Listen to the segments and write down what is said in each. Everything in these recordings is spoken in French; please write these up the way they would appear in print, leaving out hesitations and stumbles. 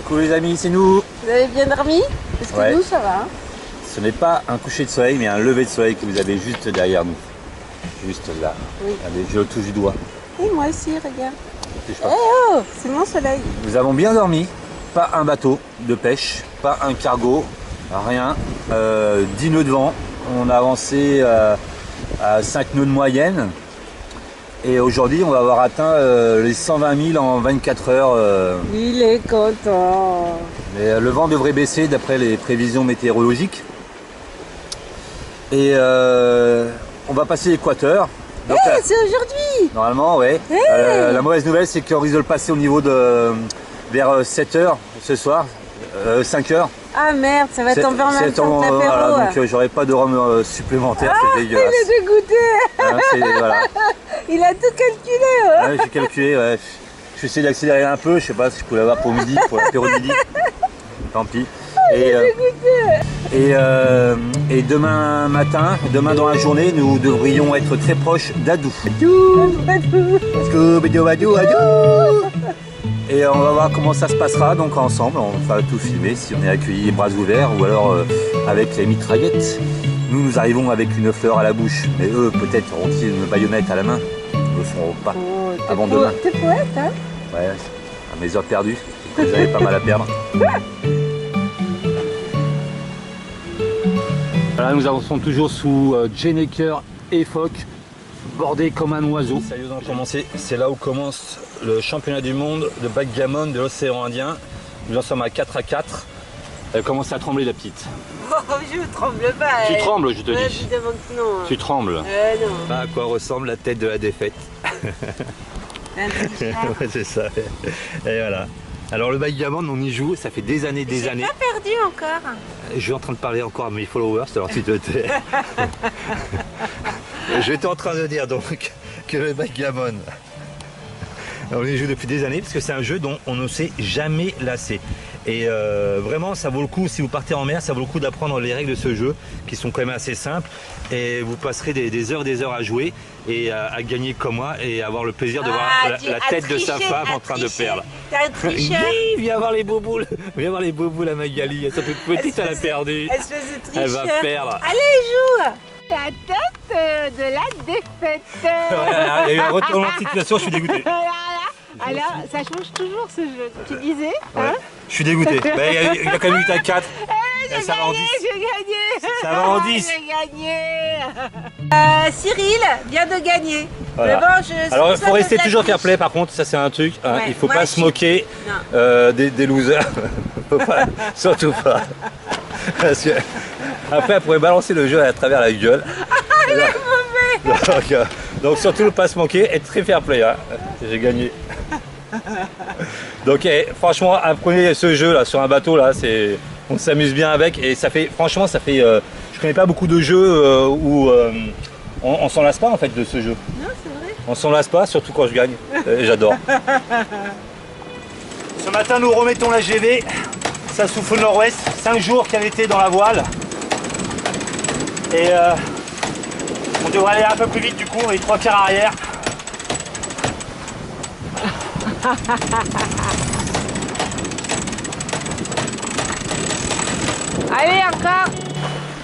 Coucou les amis, c'est nous. Vous avez bien dormi? Parce que Ouais. nous, ça va. Hein. Ce n'est pas un coucher de soleil, mais un lever de soleil que vous avez juste derrière nous. Juste là. Oui. Regardez, je le touche du doigt. Et moi aussi, regarde. Touche Eh pas. oh, c'est mon soleil. Nous avons bien dormi. Pas un bateau de pêche, pas un cargo, rien. 10 nœuds de vent. On a avancé à 5 nœuds de moyenne. Et aujourd'hui, on va avoir atteint les 120 000 en 24 heures. Il est content. Mais le vent devrait baisser d'après les prévisions météorologiques. Et on va passer l'équateur. Donc, C'est aujourd'hui. normalement, ouais. Hey. La mauvaise nouvelle, c'est qu'on risque de le passer au niveau de vers 7 h ce soir, 5 h. Ah merde, ça va tomber en même temps que l'apéro. Voilà, donc j'aurai pas de rhum supplémentaire, c'est Il dégueulasse. est dégoûté. Hein, voilà. Il a tout calculé. Ouais. Ouais, j'ai calculé, ouais. Je vais essayer d'accélérer un peu, je sais pas si je peux l'avoir pour midi, pour l'apéro de midi. Tant pis. Et demain matin, demain dans la journée, nous devrions être très proches d'Adou. Et on va voir comment ça se passera donc ensemble, on va tout filmer si on est accueillis les bras ouverts ou alors avec les mitraillettes. Nous arrivons avec une fleur à la bouche, mais eux peut-être auront-ils une baïonnette à la main. Ils ne le feront pas avant demain. T'es poète, hein? Ouais, à mes heures perdues, j'avais pas mal à perdre. Voilà, nous avançons toujours sous Jenneker et Phoque, bordé comme un oiseau. Sérieusement, c'est là où commence le championnat du monde de backgammon de l'océan Indien. Nous en sommes à 4 à 4. Elle commence à trembler la petite. Oh, je tremble pas. Tu trembles, je te dis. Évidemment que non. Tu trembles. Non. À quoi ressemble la tête de la défaite. Ouais, c'est ça. Et voilà. Alors le backgammon, on y joue, ça fait des années. J'ai pas perdu encore. Je suis en train de parler encore à mes followers, alors tu te tais. J'étais en train de dire donc que le backgammon, on y joue depuis des années parce que c'est un jeu dont on ne s'est jamais lassé. Et vraiment, ça vaut le coup, si vous partez en mer, ça vaut le coup d'apprendre les règles de ce jeu qui sont quand même assez simples. Et vous passerez des heures à jouer et à gagner comme moi et avoir le plaisir de voir la tête de sa femme en train de perdre. T'es un tricheur. Viens voir les bouboules, viens voir les bouboules à Magali. Elle est toute petite, elle a perdu. Elle se faisait tricheur. Elle va perdre. Allez, joue. La tête de la défaite. Il y a eu un retournement de situation, je suis dégoûté. Alors, ça change toujours ce jeu. Tu disais, hein? Je suis dégoûté. Mais il a quand même 8 à 4. Ça va en 10. J'ai gagné. Ça va en 10. J'ai gagné. Cyril vient de gagner. Voilà. Mais bon, Alors il ça faut me rester flatte toujours plus. fair play par contre, ça c'est un truc. Hein, Ouais. il faut Moi, pas je se moquer des losers. Faut pas, surtout pas. Parce que après elle pourrait balancer le jeu à travers la gueule. Donc surtout pas se moquer, être très fair play. Hein. J'ai gagné. Donc franchement apprenez ce jeu là sur un bateau là, on s'amuse bien avec et ça fait franchement je connais pas beaucoup de jeux où on s'en lasse pas en fait de ce jeu. Non, c'est vrai. On s'en lasse pas, surtout quand je gagne. J'adore. Ce matin nous remettons la GV, ça souffle nord-ouest, 5 jours qu'elle était dans la voile. Et on devrait aller un peu plus vite du coup, on est 3 quarts arrière. Allez, encore.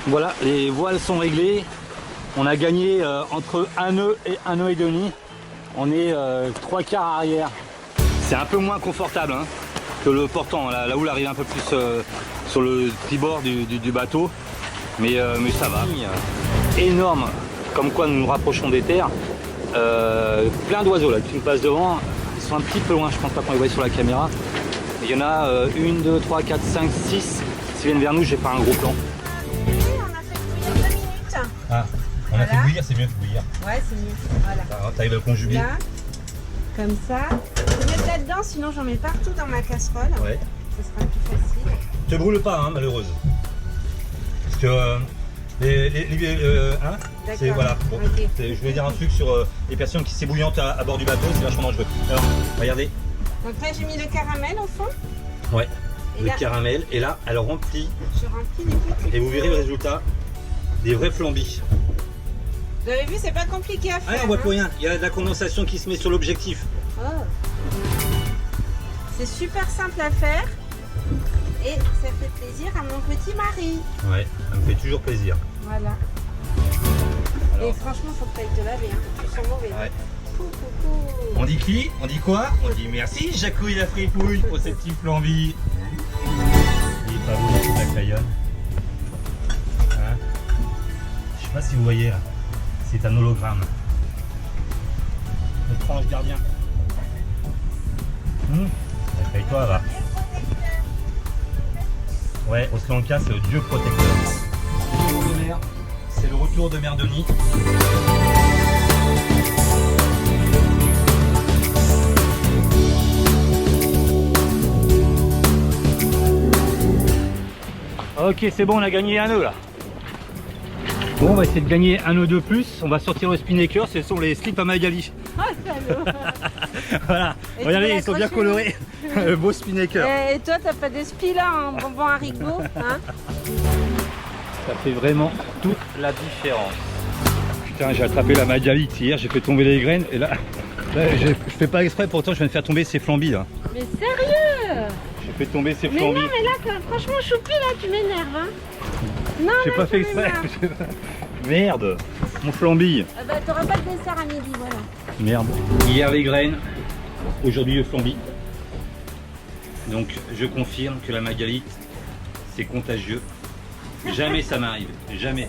Voilà, les voiles sont réglées. On a gagné entre un nœud et un nœud et demi. On est 3 quarts arrière. C'est un peu moins confortable hein, que le portant. La houle arrive un peu plus sur le tribord du bateau. Mais ça va. Énorme, comme quoi nous nous rapprochons des terres. Plein d'oiseaux là qui nous passent devant. Ils sont un petit peu loin, je pense pas qu'on les voit sur la caméra. Il y en a 1, 2, 3, 4, 5, 6. S'ils viennent vers nous, je vais faire un gros plan. On a fait bouillir 2 minutes. Ah, on a fait bouillir, c'est mieux que bouillir. Ouais, c'est mieux. Voilà. Alors, t'arrives à le conjuguer. Là, comme ça. Je vais mettre là-dedans, sinon j'en mets partout dans ma casserole. Ouais. Ce sera plus facile. Te brûle pas, hein, malheureuse. Parce que hein, c'est D'accord. voilà. Bon, Ok. je voulais dire un truc sur les personnes qui s'ébouillantent à bord du bateau, c'est vachement dangereux. Alors, regardez. Donc là, j'ai mis le caramel au fond. Ouais. Et Le là, caramel et là, elle remplit je remplis les petits. et vous verrez le résultat des vrais flambis. Vous avez vu, c'est pas compliqué à faire. Ah, on voit hein. plus rien. Il y a de la condensation qui se met sur l'objectif. Oh. C'est super simple à faire. Et ça fait plaisir à mon petit mari. Ouais, ça me fait toujours plaisir. Voilà. Alors. Et franchement, faut pas te laver, hein. Tu sens mauvais. Ouais. Coucou. On dit qui? On dit quoi? On dit merci Jacouille la fripouille pour cette petite flambie. Il est pas beau du tout la Cayenne. Hein? Je sais pas si vous voyez là. C'est un hologramme. Notre ange gardien. Toi va. Ouais, au Sri Lanka, c'est le dieu protecteur. C'est le retour de Mère Denis. Ok, c'est bon, on a gagné un nœud là. Bon, on va essayer de gagner un nœud de plus. On va sortir le spinnaker, ce sont les slips à Magali. Voilà, Et regardez, ils sont bien colorés. Le beau spinnaker. Et toi, t'as pas de spi là en bonbon haricot, hein? Ça fait vraiment toute la différence. Putain, j'ai attrapé la Magali hier, j'ai fait tomber les graines et là je fais pas exprès, pourtant je viens de faire tomber ces flambis là. Mais sérieux? J'ai fait tomber ces Mais flambis. non, mais là, franchement, Choupi, là, tu m'énerves, hein? Non, J'ai là, pas tu fait exprès. m'énerves. Merde, mon flambi. Ah bah, t'auras pas de dessert à midi, voilà. Merde. Hier les graines, aujourd'hui le flambi. Donc je confirme que la Magalite, c'est contagieux. Jamais ça m'arrive, jamais.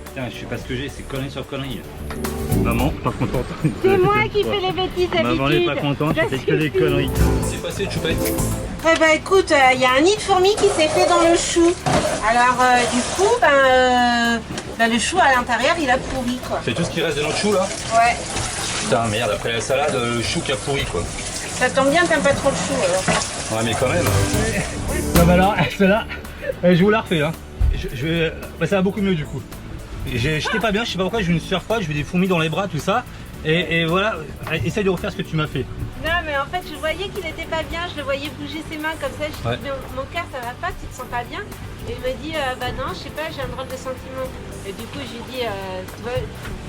Putain, je sais pas ce que j'ai, c'est connerie sur connerie. Maman, pas contente. C'est moi qui fais les bêtises d'habitude. Maman n'est pas contente, je fais que des conneries. C'est passé, Choupette. Eh ben écoute, il y a un nid de fourmis qui s'est fait dans le chou. Alors du coup, le chou à l'intérieur, il a pourri quoi. C'est tout ce qui reste de notre chou là? Ouais. Putain, merde, après la salade, le chou qui a pourri quoi. Ça tombe bien, t'aimes pas trop le chou alors. Ouais, mais quand même. Non, bah alors, celle-là, je vous la refais là. Ça va beaucoup mieux du coup. J'étais pas bien, je sais pas pourquoi, j'ai eu une sueur froide, j'ai eu des fourmis dans les bras, tout ça. Et voilà, essaye de refaire ce que tu m'as fait. Non mais en fait je voyais qu'il était pas bien, je le voyais bouger ses mains comme ça, je Ouais. dis mais mon cœur ça va pas, tu te sens pas bien? Et il m'a dit bah non je sais pas, j'ai un drôle de sentiment. Et du coup j'ai dit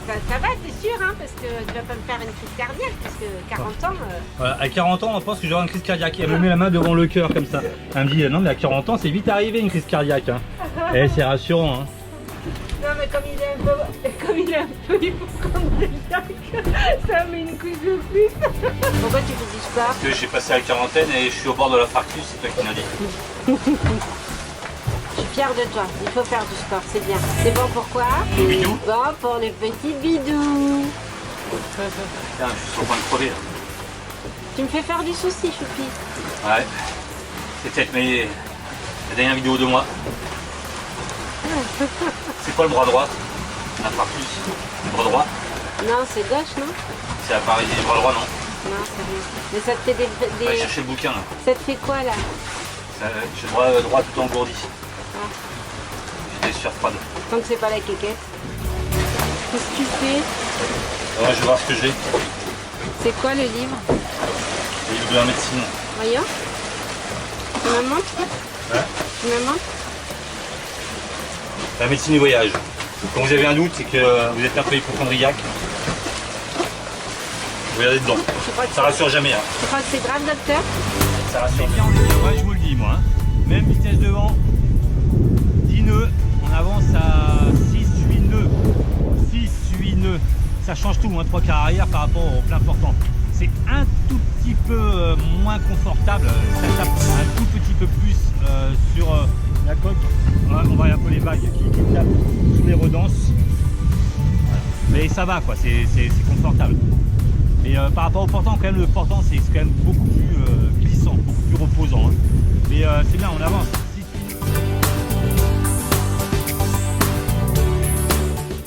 ça va t'es sûr hein, parce que tu vas pas me faire une crise cardiaque parce que 40 ans. Voilà, à 40 ans on pense que j'aurai une crise cardiaque. Elle me met la main devant le cœur comme ça. Elle me dit non mais à 40 ans c'est vite arrivé une crise cardiaque. Hein. Et c'est rassurant. Hein. Non mais comme il est un peu hypochondriaque, ça met une couche de plus. Pourquoi tu fais du sport? Parce que j'ai passé la quarantaine et je suis au bord de l'infarctus, c'est toi qui m'as dit. Je suis fière de toi, il faut faire du sport, c'est bien. C'est bon pourquoi? Au bidou. Bon pour les petits bidous. Putain, je suis sur le point de crever là. Tu me fais faire du souci, Choupi. Ouais. C'est peut-être la dernière vidéo de moi. C'est quoi le bras droit? L'infarctus. Le bras droit? Non, c'est gauche, non? C'est à Paris, le bras droit non? Non, c'est rien. Mais ça te fait On va aller chercher le bouquin là. Ça te fait quoi là? J'ai le bras droit tout engourdi. Ah. J'ai des sueurs froides. Tant que c'est pas la quéquette. Qu'est-ce que tu fais? Ouais, je vais voir ce que j'ai. C'est quoi le livre? Le livre de la médecine. Voyons. Tu me montres? Ouais. Tu me montres? La médecine du voyage. Quand vous avez un doute, c'est que vous êtes un peu hypochondriaque. Vous regardez dedans. Ça rassure jamais. Hein. Tu crois que c'est grave, docteur? Ça rassure bien. Ouais, je vous le dis, moi. Hein. Même vitesse de vent, 10 nœuds. On avance à 6-8 nœuds. 6-8 nœuds. Ça change tout, hein, 3 quarts arrière par rapport au plein portant. C'est un tout petit peu moins confortable. Ça tape un tout petit peu plus sur la coque. On voit un peu les vagues qui tapent sous les redances. Voilà. Mais ça va, quoi. C'est confortable. Et par rapport au portant, quand même, le portant c'est quand même beaucoup plus glissant, beaucoup plus reposant. Hein. Mais c'est bien, on avance.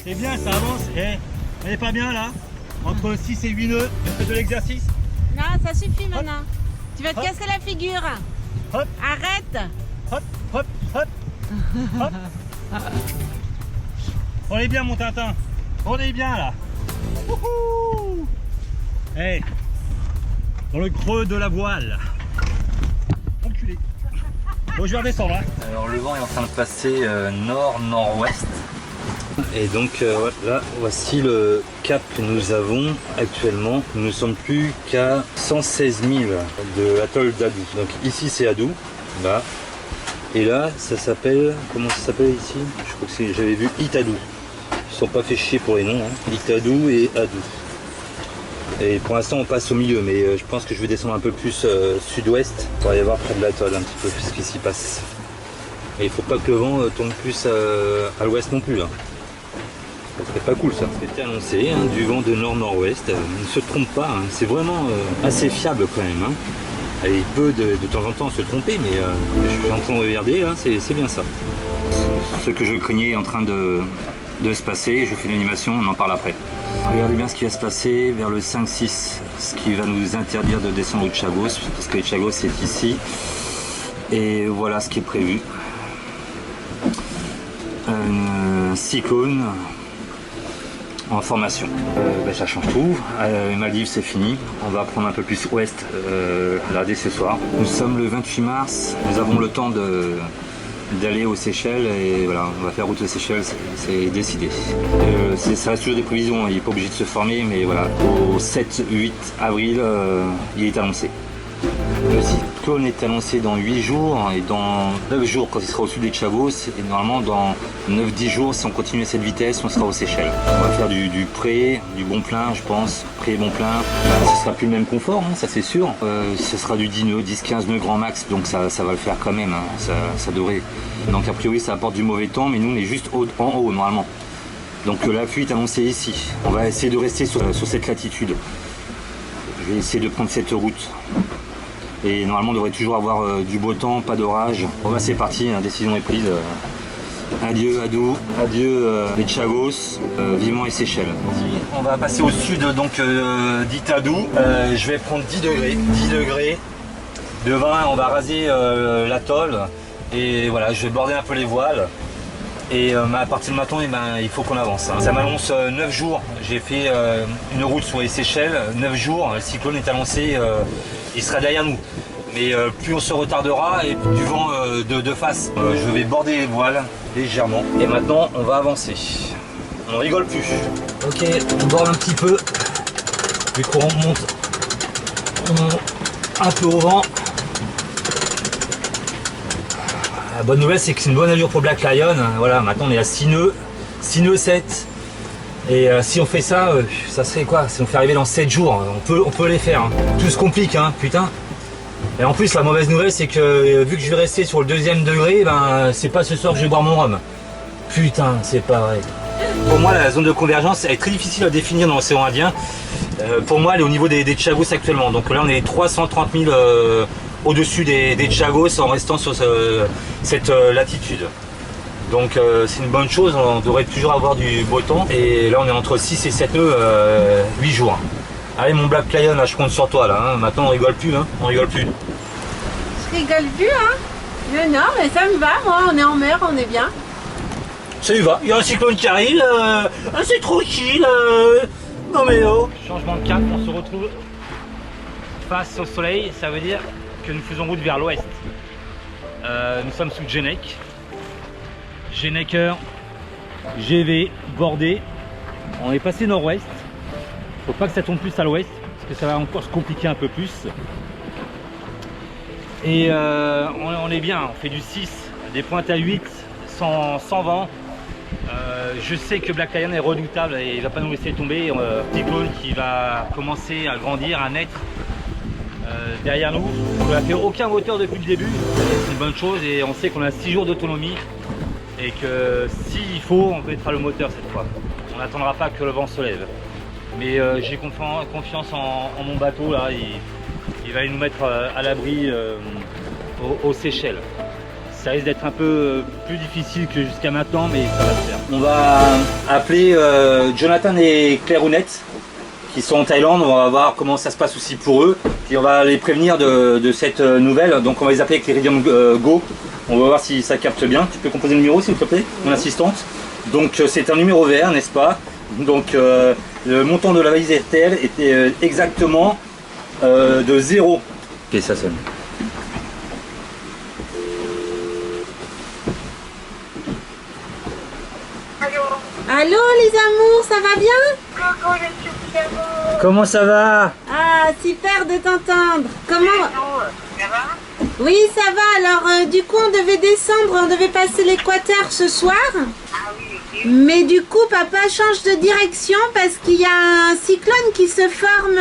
C'est bien, ça avance. Eh, on n'est pas bien là? Entre 6 et 8 nœuds, on fait de l'exercice. Non, ça suffit maintenant. Tu vas te casser la figure. Hop. Arrête. Hop, hop, hop, hop. On est bien, mon Tintin. On est bien là. Wouhou. Hey, dans le creux de la voile. Enculé. Bon, je vais redescendre. Hein. Alors, le vent est en train de passer nord-nord-ouest. Et donc là, voici le cap que nous avons actuellement. Nous ne sommes plus qu'à 116 000 de l'atoll d'Adou. Donc ici c'est Adou, là. Et là, ça s'appelle, comment ça s'appelle ici? Je crois que j'avais vu Itadou. Ils sont pas fait chier pour les noms, hein. Itadou et Adou. Et pour l'instant on passe au milieu, mais je pense que je vais descendre un peu plus sud-ouest pour aller voir près de l'atoll un petit peu ce qui s'y passe. Et il faut pas que le vent tourne plus à l'ouest non plus. Hein. Ça serait pas cool ça. C'était annoncé, hein, du vent de nord-nord-ouest. Ne se trompe pas, hein. C'est vraiment assez fiable quand même. Hein. Et il peut de temps en temps se tromper, mais je suis en train de regarder, hein, c'est bien ça. Ce que je craignais est en train de se passer, je fais l'animation, on en parle après. Regardez bien ce qui va se passer vers le 5-6, ce qui va nous interdire de descendre au Chagos, parce que le Chagos est ici. Et voilà ce qui est prévu. Un cyclone en formation. Ça change tout. Les Maldives c'est fini. On va prendre un peu plus ouest là dès ce soir. Nous sommes le 28 mars. Nous avons le temps d'aller aux Seychelles et voilà, on va faire route aux Seychelles, c'est décidé. Ça reste toujours des prévisions, il n'est pas obligé de se former, mais voilà, au 7-8 avril, il est annoncé. Le cyclone est annoncé dans 8 jours et dans 9 jours quand il sera au sud des Chagos, et normalement dans 9-10 jours, si on continue à cette vitesse, on sera aux Seychelles. On va faire du pré, du bon plein, je pense, pré bon plein. Ce sera plus le même confort, hein, ça c'est sûr. Ce sera du 10 nœuds, 10-15 nœuds grand max, donc ça va le faire quand même, hein, ça devrait. Donc a priori ça apporte du mauvais temps, mais nous on est juste en haut normalement. Donc la pluie est annoncée ici. On va essayer de rester sur cette latitude. Je vais essayer de prendre cette route. Et normalement on devrait toujours avoir du beau temps, pas d'orage. Bon bah c'est parti, la décision est prise. Adieu Adou, adieu les Chagos, vivement les Seychelles. On va passer au sud donc d'Itadou. Je vais prendre 10 degrés. 10 degrés. De 20, on va raser l'atoll. Et voilà, je vais border un peu les voiles. Et à partir de maintenant, il faut qu'on avance. Hein. Ça m'annonce 9 jours. J'ai fait une route sur les Seychelles. 9 jours, le cyclone est annoncé, il sera derrière nous. Mais plus on se retardera et plus du vent de face. Je vais border les voiles légèrement. Et maintenant, on va avancer. On rigole plus. Ok, on borde un petit peu. Le courant monte un peu au vent. La bonne nouvelle, c'est que c'est une bonne allure pour Black Lion. Voilà, maintenant on est à 6 nœuds, 6 nœuds 7. Et si on fait ça, ça serait quoi? Si on fait arriver dans 7 jours, on peut les faire. Hein. Tout se complique, hein, putain. Et en plus, la mauvaise nouvelle, c'est que vu que je vais rester sur le 2e degré, ben c'est pas ce soir que je vais boire mon rhum. Putain, c'est pas vrai. Pour moi, la zone de convergence elle est très difficile à définir dans l'océan Indien. Pour moi, elle est au niveau des Chagos actuellement. Donc là, on est 330 000 au-dessus des Chagos en restant sur cette latitude. Donc c'est une bonne chose, on devrait toujours avoir du beau temps. Et là, on est entre 6 et 7 nœuds, 8 jours. Allez mon Black Lion, là, je compte sur toi là. Hein. Maintenant, on rigole plus, hein. On rigole plus. Je rigole plus, hein. Non, mais ça me va, moi, on est en mer, on est bien. Ça y va, il y a un cyclone qui arrive, c'est tranquille. Non mais oh. Changement de cap, on se retrouve face au soleil, ça veut dire que nous faisons route vers l'ouest. Nous sommes sous Genek. Geneker, GV, bordé. On est passé nord-ouest. Faut pas que ça tombe plus à l'ouest, parce que ça va encore se compliquer un peu plus. Et on est bien, on fait du 6, des pointes à 8, sans vent. Je sais que Black Lion est redoutable et il va pas nous laisser tomber. Cyclone qui va commencer à grandir, à naître derrière nous. On n'a fait aucun moteur depuis le début, c'est une bonne chose et on sait qu'on a 6 jours d'autonomie et que s'il faut, on mettra le moteur cette fois. On n'attendra pas que le vent se lève. Mais j'ai confiance en mon bateau là, il va nous mettre à l'abri aux Seychelles. Ça risque d'être un peu plus difficile que jusqu'à maintenant, mais ça va se faire. On va appeler Jonathan et Claire Ounette, qui sont en Thaïlande. On va voir comment ça se passe aussi pour eux. Puis on va les prévenir de cette nouvelle. Donc on va les appeler avec l'Iridium Go. On va voir si ça capte bien. Tu peux composer le numéro s'il te plaît, mon assistante. Donc c'est un numéro vert, n'est-ce pas? Donc le montant de la valise RTL était exactement de 0. Ok, ça sonne. Allô les amours, ça va bien? Coucou les petits amours. Comment ça va? Ah, super de t'entendre. Comment? Ça va? Oui, ça va. Alors, du coup, on devait descendre, on devait passer l'équateur ce soir. Ah oui, ok. Mais du coup, papa change de direction parce qu'il y a un cyclone qui se forme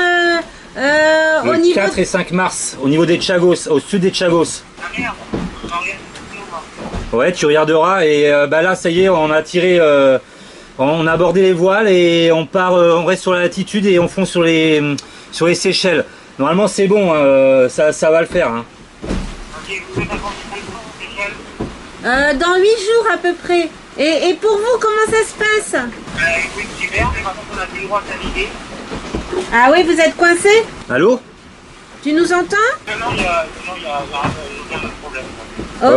au Le niveau... 4 et 5 mars, au niveau des Chagos, au sud des Chagos. Ah merde, j'en regarde tout. Ouais, tu regarderas et bah là, ça y est, on a tiré, on a abordé les voiles et on part, on reste sur la latitude et on fonce sur les Seychelles. Normalement, c'est bon, ça va le faire. Hein. Ok, vous faites un consultation spécial? dans 8 jours à peu près. Et pour vous, comment ça se passe? Écoute, super, mais par contre, on a plus le droit de naviguer. Ah oui, vous êtes coincé? Allô? Tu nous entends? Non, il y a aucun autre problème.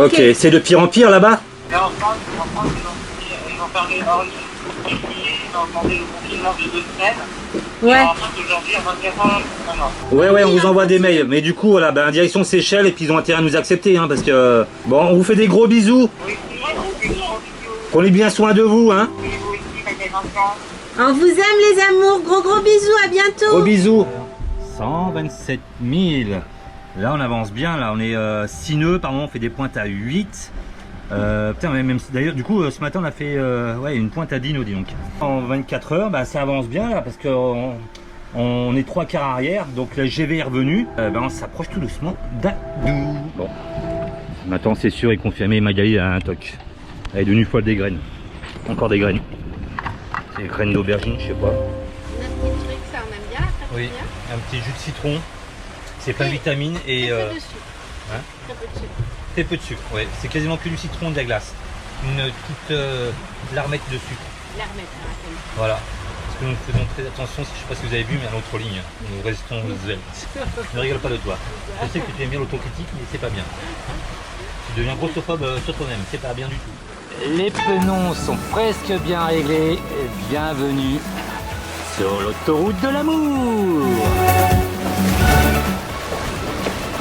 Ok, c'est de pire en pire là-bas? Là, en France, ils vont fermer hors ligne. Ils vont demander le confinement de 2 semaines. Ouais. Et en France, aujourd'hui, à 24 heures, non. Ouais, on vous envoie des mails. Mais du coup, voilà, bah, direction Seychelles et puis ils ont intérêt à nous accepter. Hein, parce que, bon, on vous fait des gros bisous. Oui, on fait des gros bisous. Prenez bien soin de vous. Hein. Oui, vous aussi, faites attention. On vous aime les amours. Gros bisous, à bientôt. Gros bisous. 127 000. Là, on avance bien. Là, on est 6 nœuds. Par moment, on fait des pointes à 8. Putain, même si d'ailleurs, du coup, ce matin, on a fait ouais, une pointe à 10 nœuds, dis donc. En 24 heures, bah, ça avance bien là parce qu'on est 3 quarts arrière. Donc, la GV est revenue. On s'approche tout doucement d'Adou. Bon. Maintenant, c'est sûr et confirmé, Magali a un toc. Elle est devenue folle des graines. Encore des graines. Des graines d'aubergine, je sais pas. Notre petit truc, ça on aime bien. Oui, un petit jus de citron. C'est plein de vitamines et Très peu de sucre. hein, Très peu de sucre. très peu de sucre. Ouais, c'est quasiment que du citron et de la glace. Une petite larmette de sucre. L'armette, Voilà. Parce que nous faisons très attention, je sais pas si vous avez vu, mais à l'autre ligne, nous restons zéltes. Ne rigole pas de toi. Je sais que tu aimes bien l'autocritique, mais c'est pas bien. Tu deviens grossophobe sur toi-même, c'est pas bien du tout. Les pneus sont presque bien réglés. Bienvenue sur l'autoroute de l'amour.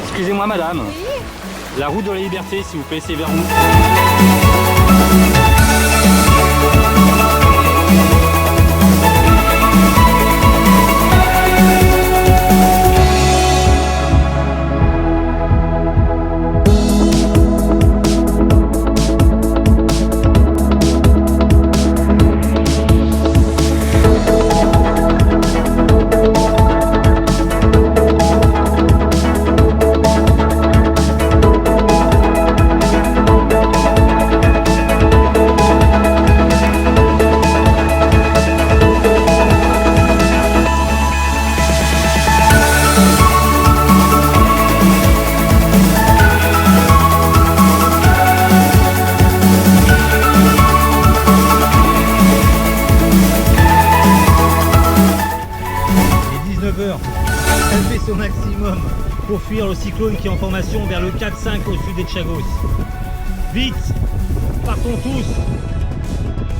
Excusez-moi madame. Oui. La route de la liberté, s'il vous plaît, c'est vers où? Elle fait son maximum pour fuir le cyclone qui est en formation vers le 4-5 au sud des Chagos. Vite, partons tous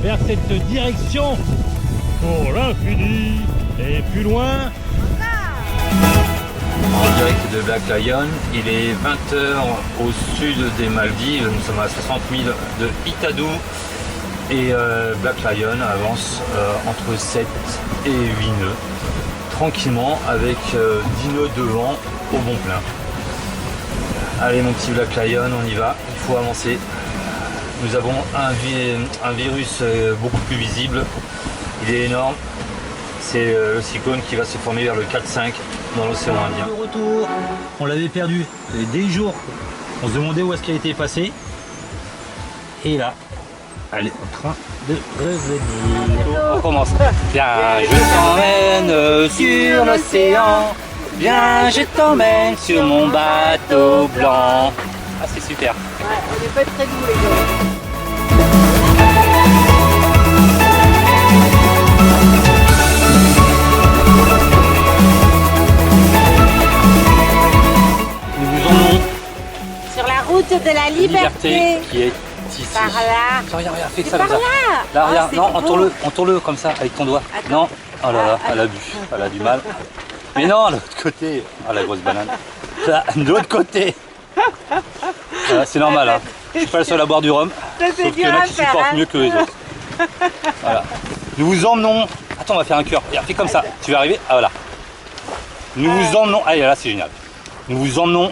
vers cette direction pour l'infini et plus loin. En direct de Black Lion, il est 20h au sud des Maldives, nous sommes à 60 000 de Itadou et Black Lion avance entre 7 et 8 nœuds. Tranquillement avec 10 nœuds devant au bon plein. Allez mon petit Black Lion, on y va, il faut avancer. Nous avons un virus beaucoup plus visible, il est énorme. C'est le cyclone qui va se former vers le 4-5 dans l'océan Indien. Le retour, on l'avait perdu des jours, on se demandait où est-ce qu'elle était passée. Et là, elle est en train de revenir. On commence. Viens, je t'emmène sur l'océan. Viens, je t'emmène sur mon bateau blanc. Ah, c'est super. Ouais, on n'est pas très doux les gars. Nous vous emmenons Sur la route de la liberté. qui est ici. Par là. Tiens, regarde, fais C'est ça par comme ça. là. Là, Oh, regarde, c'est non, beau. entoure-le comme ça avec ton doigt. Attends. Non, oh là là, Ah, elle a bu, elle a du mal. Mais non, de l'autre côté. Ah, la grosse banane. Là, de l'autre côté. C'est normal, hein. Je suis pas le seul à boire du rhum. Ça, c'est Sauf qu'il y en dur a à qui faire, supportent hein. mieux que les autres. Voilà. Nous vous emmenons. Attends, on va faire un cœur. Regarde, fais comme ça. Tu vas arriver. Ah voilà. Nous vous emmenons. Allez, là, c'est génial. Nous vous emmenons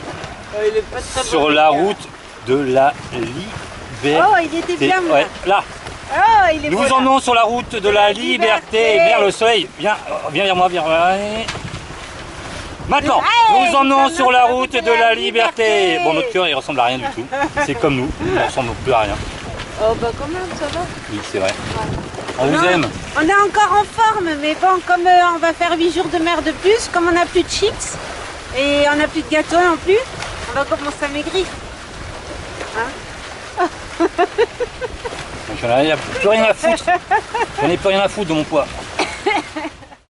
Il est pas très sur bon, la le gars. route de la liberté. Oh, il était bien, moi. Ouais, là. Oh, il est Nous beau, vous là. emmenons sur la route de la liberté vers le soleil. Viens, viens vers moi, viens. Allez. Maintenant, nous vous emmenons sur la route de la liberté. Bon, notre cœur, il ressemble à rien du tout. C'est comme nous, il ne ressemble plus à rien. Oh, bah quand même, ça va. Oui, c'est vrai. On vous Non, aime. On est encore en forme, mais bon, comme on va faire 8 jours de mer de plus, comme on n'a plus de chips et on n'a plus de gâteaux non plus, on va commencer à maigrir. Donc, j'en ai plus rien à foutre. J'en ai plus rien à foutre de mon poids.